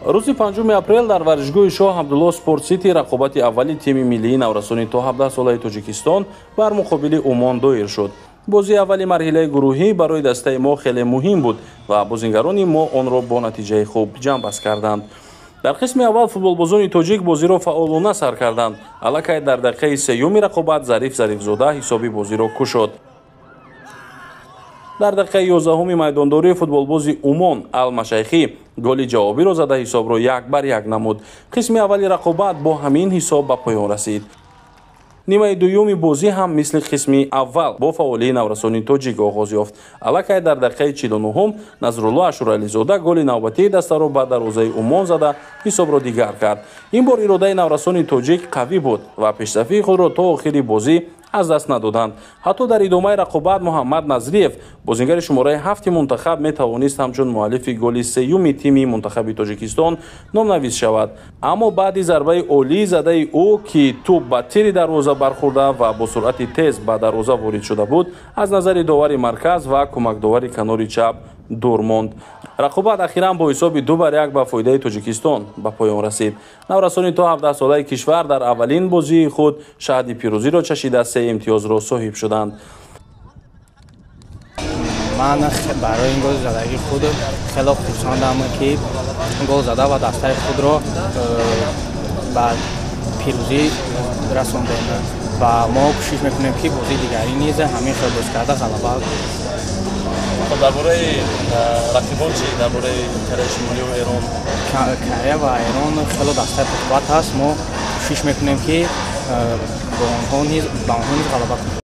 рӯзи 5 апрел дар варзишгоҳи Шоҳ Абдулло Спорт Сити рақобати аввали тими миллии наврасони то 17 солаи Тоҷикистон бар муқобили Умон доир шуд. бозии аввали марҳилаи гурӯҳӣ барои дастаи мо хеле муҳим буд ва бозингарони мо онро бо натиҷаи хуб ҷамъбаст карданд. дар қисми аввал футболбозони тоҷик бозиро фаъолона сар карданд. аллакай дар дақиқаи сеюми рақобат Зариф Зарифзода ҳисоби бозиро кушод. дар дақиқаи 11 майдондории футболбози Умон Ал-Машайхӣ голи ҷавобиро зада ҳисобро 1-1 намуд. қисми аввали рақобат бо ҳамин ҳисоб ба поён расид. нимаи дуюми бозӣ ҳам мисли қисми аввал бо фаъолии наврасони тоҷик оғоз ёфт. аллакай дар дақиқаи 49 Назрулло Ашурализода голи навбатии дастаро ба дарвозаи Умон зада ҳисобро дигар кард. ин бор иродаи наврасони тоҷик қавӣ буд ва пешсафии худро то охири бозӣ аз даст надоданд. ҳатто дар идомаи рақобат Муҳаммад Назриев бозингари шумораи 7 мунтахаб метавонист ҳамчун муаллифи голи сеюми тими мунтахаби Тоҷикистон номнавис шавад. аммо баъди зарбаи олии задаи ӯ ки тӯб ба тири дарвоза бархӯрда ва бо суръати тез ба дарвоза ворид шуда буд, аз назари довари марказ ва кӯмакдовари канори чап дур монд. рақобат ахиран бо ҳисоби 2-1 ба фоидаи Тоҷикистон ба поён расид. наврасони то 17 солаи кишвар дар аввалин бозии худ шаҳди пирӯзиро чашида 3 имтиёзро соҳиб шуданд. ман барои ин гол задаги худ хеле хурсандам ки гол зада ва дастаи худро ба пирӯзӣ расондем ва мо кӯшиш мекунем ки бозии дигари низ ҳамин хел боз карда ғалаба. дар бораи рақибон чӣ? дар бораи Кореяи Шимолӣ ва Эрон? Корея ва Эрон хеле дастаи пурқувват аст. мо кӯшиш мекунем ки ба онҳо низ ғалаба кунем.